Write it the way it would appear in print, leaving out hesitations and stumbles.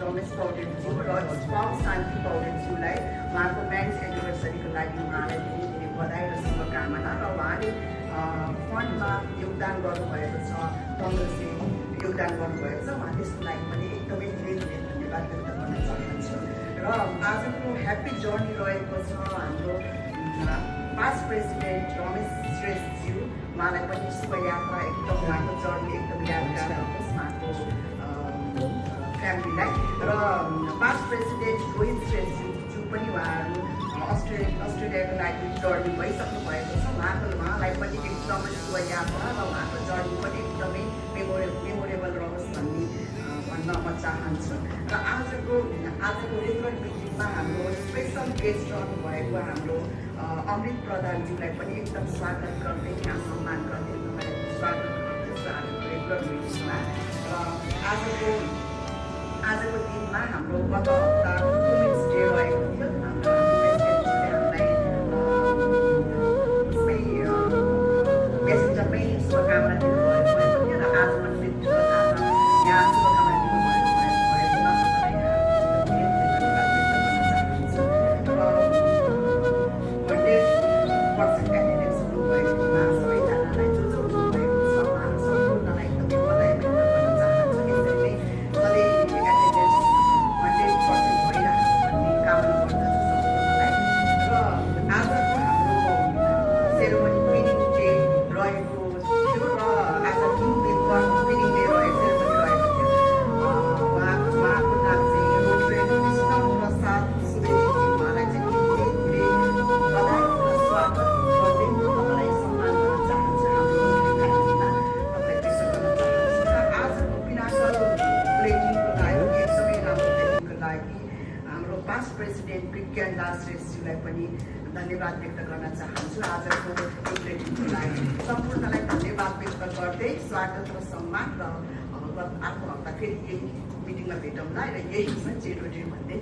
रमेश पौडेलज्यू र स्ट्रङ शान्ति पौडेलज्यूलाई उहाँको म्यारिज एनिभर्सरीको लागि उहाँलाई धेरै धेरै बधाई र शुभकामना र उहाँले फन्डमा योगदान गर्नुभएको छ, कङ्ग्रेसले योगदान गर्नुभएको छ, उहाँ त्यसको लागि पनि एकदमै धेरै धेरै धन्यवाद व्यक्त गर्न चाहन्छु। र आजको ह्याप्पी जर्नी रहेको छ हाम्रो पास्ट प्रेसिडेन्ट रमेश श्रेष्ठज्यू, उहाँलाई पनि शुभयात्रा, एकदम उहाँको जर्नी एकदम यादगार रहोस् उहाँको फ्यामिलीलाई। र पास्ट प्रेसिडेन्ट रोहित श्रेष्ठज्यू पनि उहाँहरू अस्ट्रेलियाको लागि जर्नी भइसक्नु भएको छ, उहाँलाई पनि एकदमै शुभयात्रा र उहाँको जर्नी पनि एकदमै मेमोरेबल रहोस् भन्न म चाहन्छु। र आजको रेगुलर मिटिङमा हाम्रो स्पेसल गेस्ट रहनुभएको हाम्रो अमृत प्रधानज्यूलाई पनि एकदम स्वागत गर्दै यहाँ सम्मान गर्दै तपाईँलाई स्वागत गर्दैछु आजको रेगुलर मिटिङमा। र आजको दिनमा हाम्रो गत हप्ता वुमेन्स डे रहेको थियो, हाम्रो प्रेसिडेन्टले हामीलाई मेसेन्जरमै शुभकामना दिनुभएको थियो र आज पनि यहाँ शुभकामना दिनुभएको प्रेसिडेन्ट विज्ञान दास श्रेष्ठज्यूलाई पनि धन्यवाद व्यक्त गर्न चाहन्छु आजको प्लेटिङको लागि। सम्पूर्णलाई धन्यवाद व्यक्त गर्दै स्वागत र सम्मान र अर्को हप्ता फेरि यही मिटिङमा भेटौँला र यही जेठो डे भन्दै